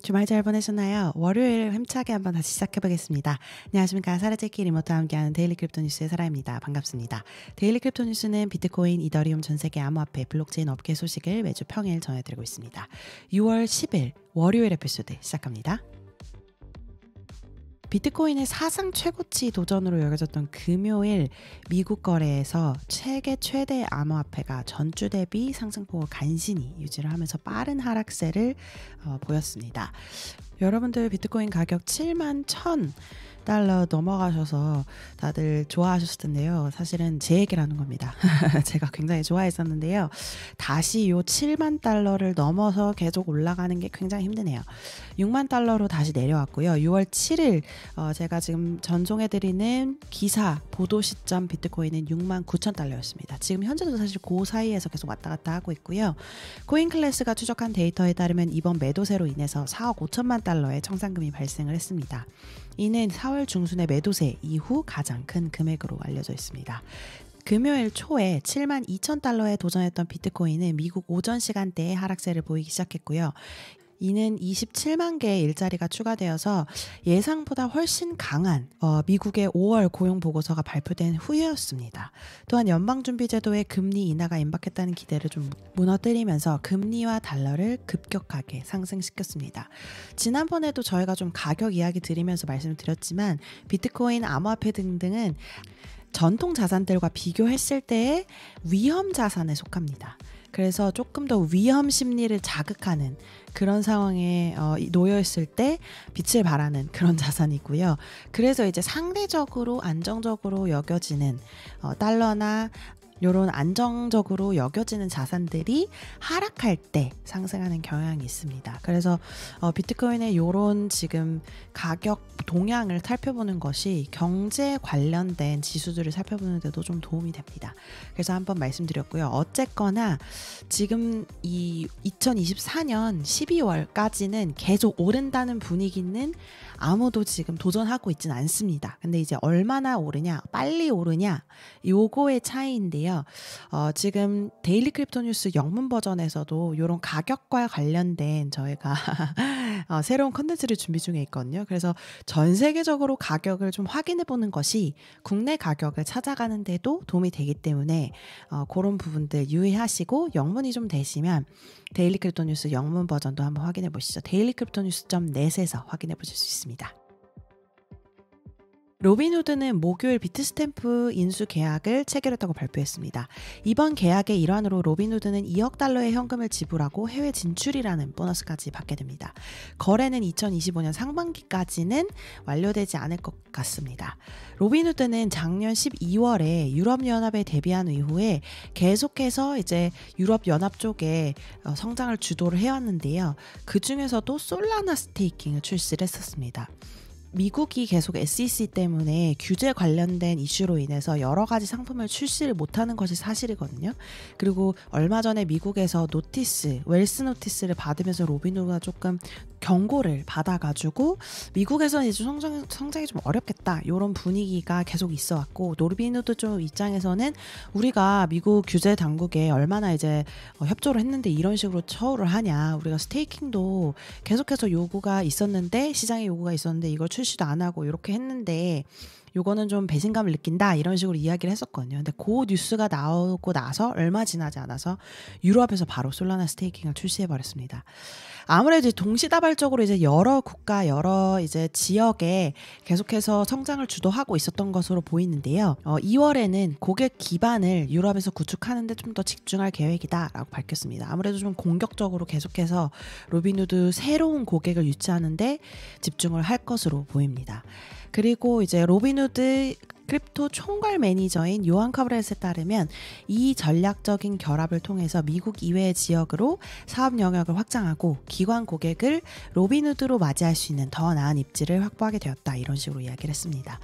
주말 잘 보내셨나요? 월요일 힘차게 한번 다시 시작해보겠습니다. 안녕하십니까. 사라제키 리모트와 함께하는 데일리 크립토 뉴스의 사라입니다. 반갑습니다. 데일리 크립토 뉴스는 비트코인, 이더리움 전 세계 암호화폐, 블록체인 업계 소식을 매주 평일 전해드리고 있습니다. 6월 10일 월요일 에피소드 시작합니다. 비트코인의 사상 최고치 도전으로 여겨졌던 금요일 미국 거래에서 세계 최대 암호화폐가 전주 대비 상승폭을 간신히 유지를 하면서 빠른 하락세를 보였습니다. 여러분들 비트코인 가격 71,000달러 넘어가셔서 다들 좋아하셨을 텐데요. 사실은 제 얘기를 하는 겁니다. 제가 굉장히 좋아했었는데요. 다시 요 7만 달러를 넘어서 계속 올라가는 게 굉장히 힘드네요. 6만 달러로 다시 내려왔고요. 6월 7일 제가 지금 전송해드리는 기사 보도 시점 비트코인은 6만 9천 달러였습니다. 지금 현재도 사실 그 사이에서 계속 왔다 갔다 하고 있고요. 코인클래스가 추적한 데이터에 따르면 이번 매도세로 인해서 4억 5천만 달러의 청산금이 발생을 했습니다. 이는 4월 중순의 매도세 이후 가장 큰 금액으로 알려져 있습니다. 금요일 초에 7만 2천 달러에 도전했던 비트코인은 미국 오전 시간대에 하락세를 보이기 시작했고요. 이는 27만 개의 일자리가 추가되어서 예상보다 훨씬 강한 미국의 5월 고용보고서가 발표된 후였습니다. 또한 연방준비제도의 금리 인하가 임박했다는 기대를 좀 무너뜨리면서 금리와 달러를 급격하게 상승시켰습니다. 지난번에도 저희가 좀 가격 이야기 드리면서 말씀을 드렸지만 비트코인, 암호화폐 등등은 전통 자산들과 비교했을 때의 위험 자산에 속합니다. 그래서 조금 더 위험 심리를 자극하는 그런 상황에 놓여 있을 때 빛을 발하는 그런 자산이고요. 그래서 이제 상대적으로 안정적으로 여겨지는 달러나 이런 안정적으로 여겨지는 자산들이 하락할 때 상승하는 경향이 있습니다. 그래서 비트코인의 이런 지금 가격 동향을 살펴보는 것이 경제 관련된 지수들을 살펴보는 데도 좀 도움이 됩니다. 그래서 한번 말씀드렸고요. 어쨌거나 지금 이 2024년 12월까지는 계속 오른다는 분위기는 아무도 지금 도전하고 있진 않습니다. 근데 이제 얼마나 오르냐, 빨리 오르냐, 요거의 차이인데요. 지금 데일리 크립토 뉴스 영문 버전에서도 이런 가격과 관련된 저희가 새로운 컨텐츠를 준비 중에 있거든요. 그래서 전 세계적으로 가격을 좀 확인해 보는 것이 국내 가격을 찾아가는 데도 도움이 되기 때문에 그런 부분들 유의하시고 영문이 좀 되시면 데일리 크립토 뉴스 영문 버전도 한번 확인해 보시죠. dailycryptonews.net에서 확인해 보실 수 있습니다. 로빈후드는 목요일 비트스탬프 인수 계약을 체결했다고 발표했습니다. 이번 계약의 일환으로 로빈후드는 2억 달러의 현금을 지불하고 해외 진출이라는 보너스까지 받게 됩니다. 거래는 2025년 상반기까지는 완료되지 않을 것 같습니다. 로빈후드는 작년 12월에 유럽연합에 데뷔한 이후에 계속해서 이제 유럽연합 쪽에 성장을 주도를 해왔는데요. 그 중에서도 솔라나 스테이킹을 출시를 했었습니다. 미국이 계속 SEC 때문에 규제 관련된 이슈로 인해서 여러 가지 상품을 출시를 못하는 것이 사실이거든요. 그리고 얼마 전에 미국에서 웰스 노티스를 받으면서 로빈후드가 조금 경고를 받아가지고 미국에서는 이제 성장이 좀 어렵겠다 이런 분위기가 계속 있어 왔고 로빈후드 쪽 입장에서는 우리가 미국 규제 당국에 얼마나 이제 협조를 했는데 이런 식으로 처우를 하냐, 우리가 스테이킹도 계속해서 요구가 있었는데 시장에 요구가 있었는데 이걸 출시도 안 하고 이렇게 했는데 요거는 좀 배신감을 느낀다 이런 식으로 이야기를 했었거든요. 근데 그 뉴스가 나오고 나서 얼마 지나지 않아서 유럽에서 바로 솔라나 스테이킹을 출시해버렸습니다. 아무래도 동시다발적으로 이제 여러 국가, 여러 이제 지역에 계속해서 성장을 주도하고 있었던 것으로 보이는데요. 2월에는 고객 기반을 유럽에서 구축하는 데 좀 더 집중할 계획이다라고 밝혔습니다. 아무래도 좀 공격적으로 계속해서 로빈후드 새로운 고객을 유치하는 데 집중을 할 것으로 보입니다. 그리고 이제 로빈후드 크립토 총괄 매니저인 요한 카브렛에 따르면 이 전략적인 결합을 통해서 미국 이외의 지역으로 사업 영역을 확장하고 기관 고객을 로빈후드로 맞이할 수 있는 더 나은 입지를 확보하게 되었다 이런 식으로 이야기를 했습니다.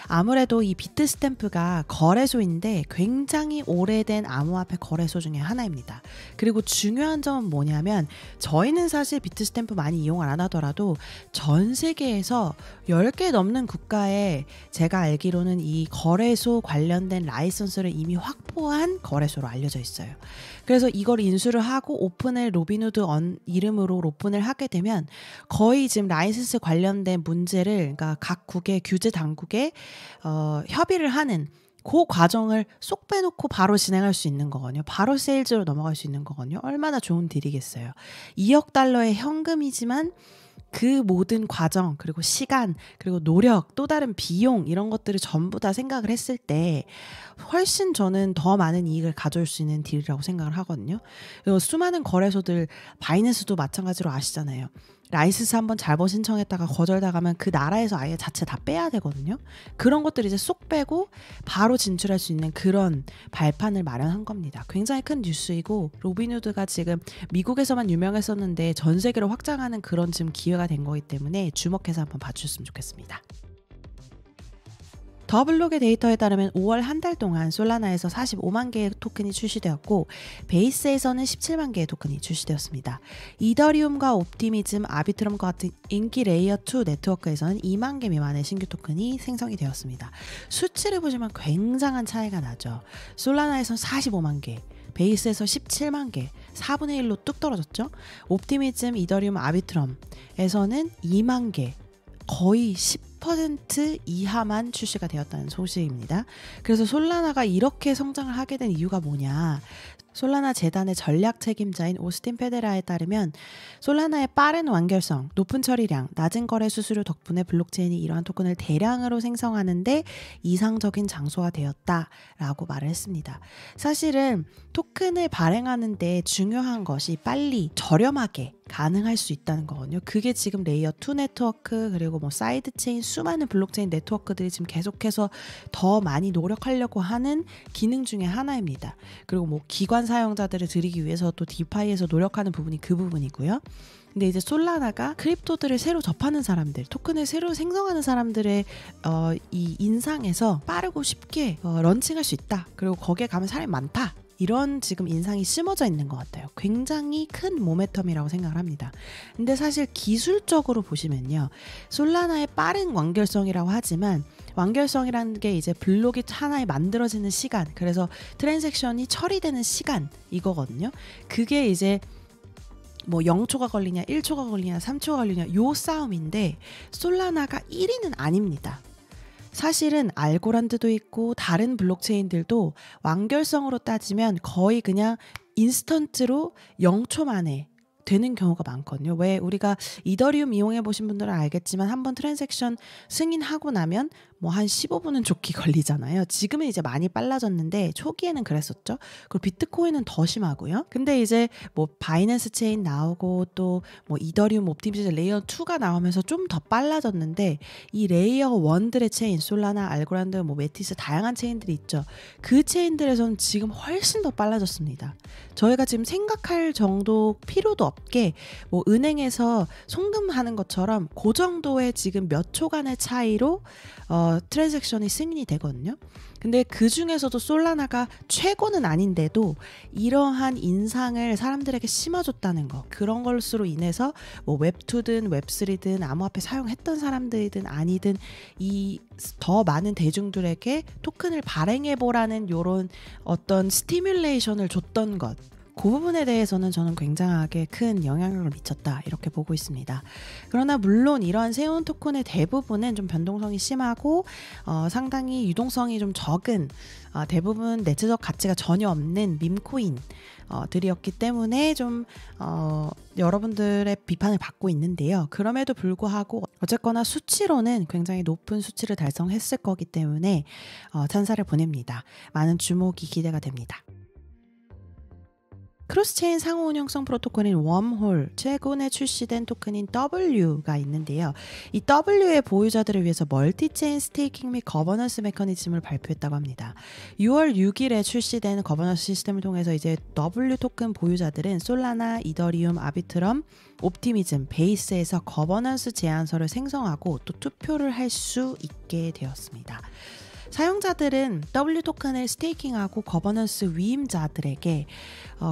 아무래도 이 비트스탬프가 거래소인데 굉장히 오래된 암호화폐 거래소 중에 하나입니다. 그리고 중요한 점은 뭐냐면 저희는 사실 비트스탬프 많이 이용을 안 하더라도 전 세계에서 10개 넘는 국가에 제가 알기로는 이 이 거래소 관련된 라이선스를 이미 확보한 거래소로 알려져 있어요. 그래서 이걸 인수를 하고 오픈을 로빈후드 이름으로 오픈을 하게 되면 거의 지금 라이선스 관련된 문제를 그러니까 각 국의 규제 당국에 협의를 하는 그 과정을 쏙 빼놓고 바로 진행할 수 있는 거거든요. 바로 세일즈로 넘어갈 수 있는 거거든요. 얼마나 좋은 딜이겠어요. 2억 달러의 현금이지만 그 모든 과정 그리고 시간 그리고 노력 또 다른 비용 이런 것들을 전부 다 생각을 했을 때 훨씬 저는 더 많은 이익을 가져올 수 있는 딜이라고 생각을 하거든요. 그리고 수많은 거래소들 바이낸스도 마찬가지로 아시잖아요. 라이선스 한번 잘못 신청했다가 거절당하면 그 나라에서 아예 자체 다 빼야 되거든요. 그런 것들 이제 쏙 빼고 바로 진출할 수 있는 그런 발판을 마련한 겁니다. 굉장히 큰 뉴스이고 로빈후드가 지금 미국에서만 유명했었는데 전 세계로 확장하는 그런 지금 기회가 된 거기 때문에 주목해서 한번 봐주셨으면 좋겠습니다. 더 블록의 데이터에 따르면 5월 한 달 동안 솔라나에서 45만 개의 토큰이 출시되었고 베이스에서는 17만 개의 토큰이 출시되었습니다. 이더리움과 옵티미즘, 아비트럼과 같은 인기 레이어 2 네트워크에서는 2만 개 미만의 신규 토큰이 생성이 되었습니다. 수치를 보시면 굉장한 차이가 나죠. 솔라나에서는 45만 개, 베이스에서 17만 개, 4분의 1로 뚝 떨어졌죠. 옵티미즘, 이더리움, 아비트럼에서는 2만 개, 거의 10% 이하만 출시가 되었다는 소식입니다. 그래서 솔라나가 이렇게 성장을 하게 된 이유가 뭐냐. 솔라나 재단의 전략 책임자인 오스틴 페데라에 따르면 솔라나의 빠른 완결성, 높은 처리량, 낮은 거래 수수료 덕분에 블록체인이 이러한 토큰을 대량으로 생성하는데 이상적인 장소가 되었다라고 말을 했습니다. 사실은 토큰을 발행하는데 중요한 것이 빨리 저렴하게 가능할 수 있다는 거거든요. 그게 지금 레이어 2 네트워크 그리고 뭐 사이드 체인 수많은 블록체인 네트워크들이 지금 계속해서 더 많이 노력하려고 하는 기능 중에 하나입니다. 그리고 뭐 기관 사용자들을 드리기 위해서 또 디파이에서 노력하는 부분이 그 부분이고요. 근데 이제 솔라나가 크립토들을 새로 접하는 사람들, 토큰을 새로 생성하는 사람들의 이 인상에서 빠르고 쉽게 런칭할 수 있다. 그리고 거기에 가면 사람이 많다. 이런 지금 인상이 심어져 있는 것 같아요. 굉장히 큰 모멘텀이라고 생각을 합니다. 근데 사실 기술적으로 보시면요. 솔라나의 빠른 완결성이라고 하지만 완결성이라는 게 이제 블록이 하나에 만들어지는 시간, 그래서 트랜잭션이 처리되는 시간 이거거든요. 그게 이제 뭐 0초가 걸리냐 1초가 걸리냐 3초가 걸리냐 요 싸움인데 솔라나가 1위는 아닙니다. 사실은 알고란드도 있고 다른 블록체인들도 완결성으로 따지면 거의 그냥 인스턴트로 0초 만에 되는 경우가 많거든요. 왜 우리가 이더리움 이용해 보신 분들은 알겠지만 한번 트랜잭션 승인하고 나면 뭐 한 15분은 좋게 걸리잖아요. 지금은 이제 많이 빨라졌는데 초기에는 그랬었죠. 그리고 비트코인은 더 심하고요. 근데 이제 뭐 바이낸스 체인 나오고 또 뭐 이더리움 옵티미즈 레이어 2가 나오면서 좀 더 빨라졌는데 이 레이어 1들의 체인, 솔라나, 알고란드, 뭐 메티스 다양한 체인들이 있죠. 그 체인들에서는 지금 훨씬 더 빨라졌습니다. 저희가 지금 생각할 정도 필요도 없게 뭐 은행에서 송금하는 것처럼 그 정도의 지금 몇 초간의 차이로 트랜잭션이 승인이 되거든요. 근데 그 중에서도 솔라나가 최고는 아닌데도 이러한 인상을 사람들에게 심어줬다는 거, 그런 것으로 인해서 뭐 웹2든 웹3든 암호화폐 사용했던 사람들이든 아니든 이 더 많은 대중들에게 토큰을 발행해보라는 요런 어떤 스티뮬레이션을 줬던 것, 그 부분에 대해서는 저는 굉장하게 큰 영향력을 미쳤다 이렇게 보고 있습니다. 그러나 물론 이러한 새로운 토큰의 대부분은 좀 변동성이 심하고 상당히 유동성이 좀 적은 대부분 내재적 가치가 전혀 없는 밈코인 들이었기 때문에 좀 여러분들의 비판을 받고 있는데요. 그럼에도 불구하고 어쨌거나 수치로는 굉장히 높은 수치를 달성했을 거기 때문에 찬사를 보냅니다. 많은 주목이 기대가 됩니다. 크로스체인 상호 운영성 프로토콜인 웜홀, 최근에 출시된 토큰인 W가 있는데요. 이 W의 보유자들을 위해서 멀티체인 스테이킹 및 거버넌스 메커니즘을 발표했다고 합니다. 6월 6일에 출시된 거버넌스 시스템을 통해서 이제 W 토큰 보유자들은 솔라나, 이더리움, 아비트럼, 옵티미즘, 베이스에서 거버넌스 제안서를 생성하고 또 투표를 할 수 있게 되었습니다. 사용자들은 W 토큰을 스테이킹하고 거버넌스 위임자들에게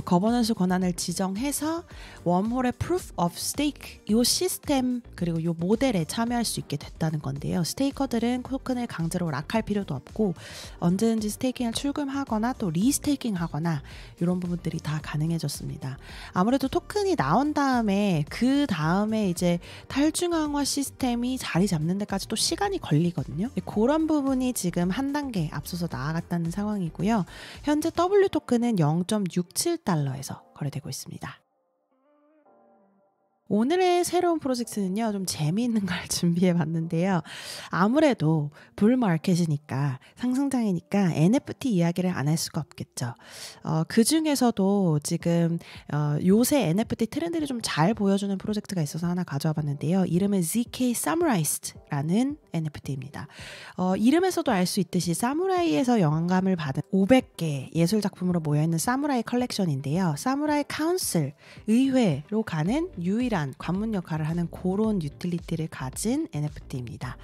거버넌스 권한을 지정해서 웜홀의 Proof of Stake 이 시스템 그리고 이 모델에 참여할 수 있게 됐다는 건데요. 스테이커들은 토큰을 강제로 락할 필요도 없고 언제든지 스테이킹을 출금하거나 또 리스테이킹하거나 이런 부분들이 다 가능해졌습니다. 아무래도 토큰이 나온 다음에 그 다음에 이제 탈중앙화 시스템이 자리 잡는 데까지 또 시간이 걸리거든요. 그런 부분이 지금 한 단계 앞서서 나아갔다는 상황이고요. 현재 W 토큰은 0.67달러에서 거래되고 있습니다. 오늘의 새로운 프로젝트는요, 좀 재미있는 걸 준비해 봤는데요. 아무래도 불마켓이니까, 상승장이니까 NFT 이야기를 안 할 수가 없겠죠. 그 중에서도 지금 요새 NFT 트렌드를 좀 잘 보여주는 프로젝트가 있어서 하나 가져와 봤는데요. 이름은 ZK Samurized라는 NFT입니다. 이름에서도 알 수 있듯이 사무라이에서 영감을 받은 500개 예술작품으로 모여있는 사무라이 컬렉션인데요. 사무라이 카운슬, 의회로 가는 유일한 관문 역할을 하는 그런 유틸리티를 가진 NFT입니다.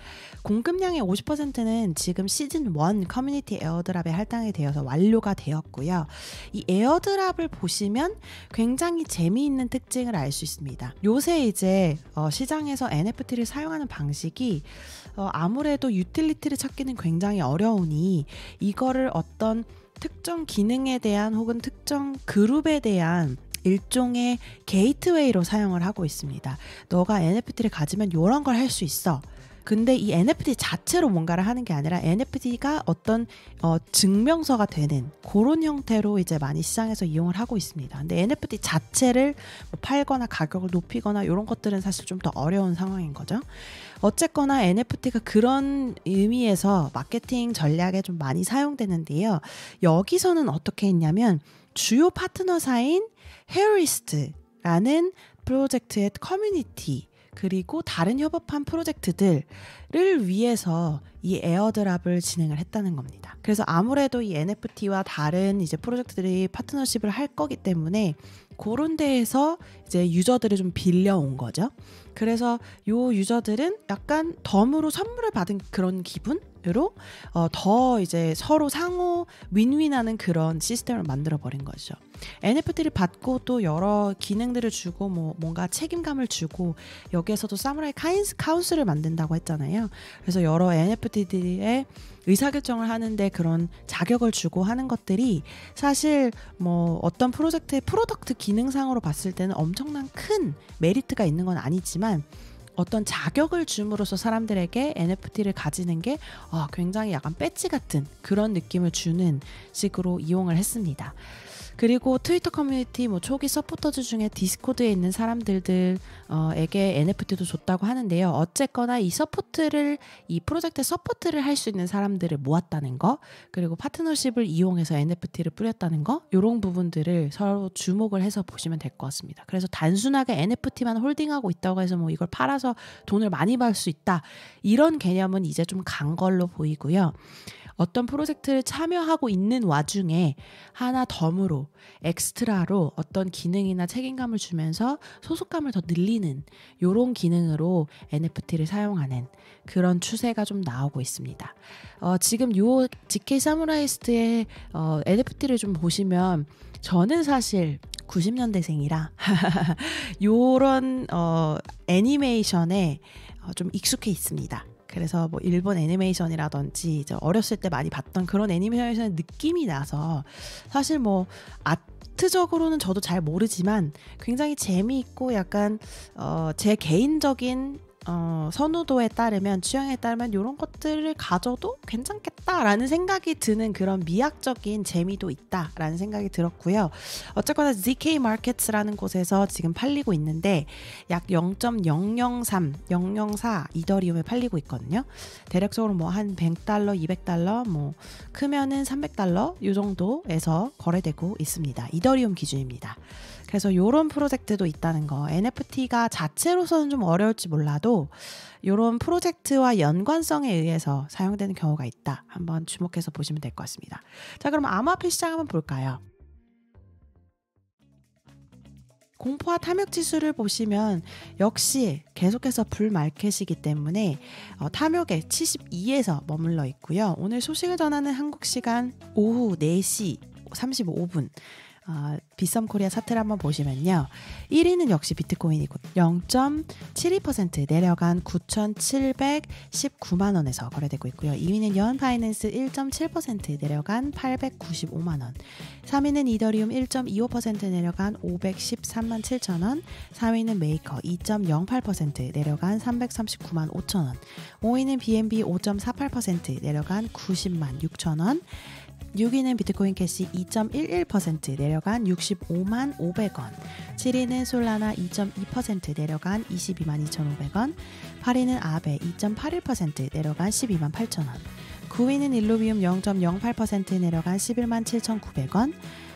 공급량의 50%는 지금 시즌 1 커뮤니티 에어드랍에 할당이 되어서 완료가 되었고요. 이 에어드랍을 보시면 굉장히 재미있는 특징을 알 수 있습니다. 요새 이제 시장에서 NFT를 사용하는 방식이 아무래도 유틸리티를 찾기는 굉장히 어려우니 이거를 어떤 특정 기능에 대한 혹은 특정 그룹에 대한 일종의 게이트웨이로 사용을 하고 있습니다. 너가 NFT를 가지면 이런 걸 할 수 있어. 근데 이 NFT 자체로 뭔가를 하는 게 아니라 NFT가 어떤 증명서가 되는 그런 형태로 이제 많이 시장에서 이용을 하고 있습니다. 근데 NFT 자체를 뭐 팔거나 가격을 높이거나 이런 것들은 사실 좀 더 어려운 상황인 거죠. 어쨌거나 NFT가 그런 의미에서 마케팅 전략에 좀 많이 사용되는데요. 여기서는 어떻게 했냐면 주요 파트너사인 헤어리스트라는 프로젝트의 커뮤니티 그리고 다른 협업한 프로젝트들을 위해서 이 에어드랍을 진행을 했다는 겁니다. 그래서 아무래도 이 NFT와 다른 이제 프로젝트들이 파트너십을 할 거기 때문에 그런 데에서 이제 유저들을 좀 빌려온 거죠. 그래서 요 유저들은 약간 덤으로 선물을 받은 그런 기분으로 더 이제 서로 상호 윈윈하는 그런 시스템을 만들어 버린 거죠. NFT를 받고 또 여러 기능들을 주고 뭐 뭔가 책임감을 주고 여기에서도 사무라이 카운슬을 만든다고 했잖아요. 그래서 여러 NFT들의 의사결정을 하는데 그런 자격을 주고 하는 것들이 사실 뭐 어떤 프로젝트의 프로덕트 기능상으로 봤을 때는 엄청난 큰 메리트가 있는 건 아니지만 어떤 자격을 줌으로써 사람들에게 NFT를 가지는 게 굉장히 약간 배지 같은 그런 느낌을 주는 식으로 이용을 했습니다. 그리고 트위터 커뮤니티 뭐 초기 서포터즈 중에 디스코드에 있는 사람들에게 NFT도 줬다고 하는데요. 어쨌거나 이 프로젝트 서포트를 할 수 있는 사람들을 모았다는 거, 그리고 파트너십을 이용해서 NFT를 뿌렸다는 거, 이런 부분들을 서로 주목을 해서 보시면 될 것 같습니다. 그래서 단순하게 NFT만 홀딩하고 있다고 해서 뭐 이걸 팔아서 돈을 많이 벌 수 있다, 이런 개념은 이제 좀 간 걸로 보이고요. 어떤 프로젝트를 참여하고 있는 와중에 하나 덤으로 엑스트라로 어떤 기능이나 책임감을 주면서 소속감을 더 늘리는 이런 기능으로 NFT를 사용하는 그런 추세가 좀 나오고 있습니다. 지금 요 GK 사무라이스트의 NFT를 좀 보시면 저는 사실 90년대생이라 요런 애니메이션에 좀 익숙해 있습니다. 그래서 뭐 일본 애니메이션이라든지 이제 어렸을 때 많이 봤던 그런 애니메이션의 느낌이 나서 사실 뭐 아트적으로는 저도 잘 모르지만 굉장히 재미있고 약간 제 개인적인 선호도에 따르면 취향에 따르면 이런 것들을 가져도 괜찮겠다라는 생각이 드는 그런 미학적인 재미도 있다라는 생각이 들었고요. 어쨌거나 ZK 마켓스라는 곳에서 지금 팔리고 있는데 약 0.003, 004 이더리움에 팔리고 있거든요. 대략적으로 뭐 한 100달러, 200달러, 뭐 크면은 300달러 이 정도에서 거래되고 있습니다. 이더리움 기준입니다. 그래서 이런 프로젝트도 있다는 거, NFT가 자체로서는 좀 어려울지 몰라도 이런 프로젝트와 연관성에 의해서 사용되는 경우가 있다. 한번 주목해서 보시면 될 것 같습니다. 자, 그럼 암호화폐 시장 한번 볼까요? 공포와 탐욕 지수를 보시면 역시 계속해서 불마켓이기 때문에 탐욕에 72에서 머물러 있고요. 오늘 소식을 전하는 한국 시간 오후 4시 35분 비썸코리아 차트를 한번 보시면요. 1위는 역시 비트코인이고 0.72% 내려간 9,719만 원에서 거래되고 있고요. 2위는 연파이낸스 1.7% 내려간 895만 원. 3위는 이더리움 1.25% 내려간 513만 7천 원. 4위는 메이커 2.08% 내려간 339만 5천 원. 5위는 BNB 5.48% 내려간 90만 6천 원. 6위는 비트코인 캐시 2.11% 내려간 65만 500원. 7위는 솔라나 2.2% 내려간 22만 2,500원. 8위는 아베 2.81% 내려간 12만 8천원. 9위는 일루비움 0.08% 내려간 11만 7,900원.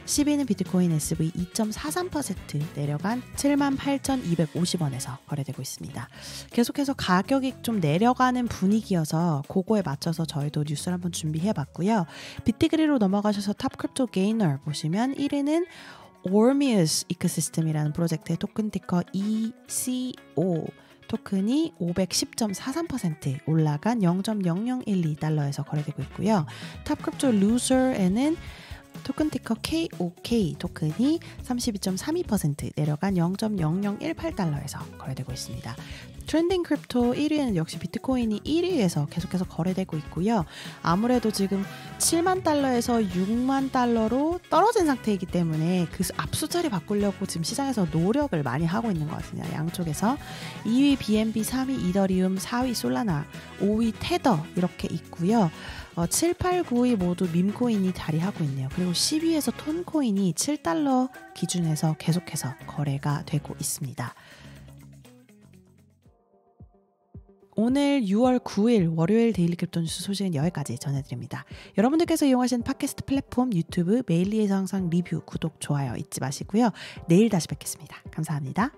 10위는 비트코인 SV 2.43% 내려간 7만 8,250원에서 거래되고 있습니다. 계속해서 가격이 좀 내려가는 분위기여서 그거에 맞춰서 저희도 뉴스를 한번 준비해봤고요. 비트그리로 넘어가셔서 탑 크립토 게이너 보시면 1위는 Ormeus 이코시스템이라는 프로젝트의 토큰 티커 ECO 토큰이 510.43% 올라간 0.0012달러에서 거래되고 있고요. 탑 크립토 루저에는 토큰 티커 KOK 토큰이 32.32% 내려간 0.0018달러에서 거래되고 있습니다. 트렌딩 크립토 1위는 역시 비트코인이 1위에서 계속해서 거래되고 있고요. 아무래도 지금 7만 달러에서 6만 달러로 떨어진 상태이기 때문에 그 앞숫자리 바꾸려고 지금 시장에서 노력을 많이 하고 있는 것 같습니다. 양쪽에서 2위 BNB, 3위 이더리움, 4위 솔라나, 5위 테더 이렇게 있고요. 7, 8, 9위 모두 밈코인이 자리하고 있네요. 그리고 10위에서 톤코인이 7달러 기준에서 계속해서 거래가 되고 있습니다. 오늘 6월 9일 월요일 데일리 크립토 뉴스 소식은 여기까지 전해드립니다. 여러분들께서 이용하시는 팟캐스트 플랫폼 유튜브 메일리에서 항상 리뷰, 구독, 좋아요 잊지 마시고요. 내일 다시 뵙겠습니다. 감사합니다.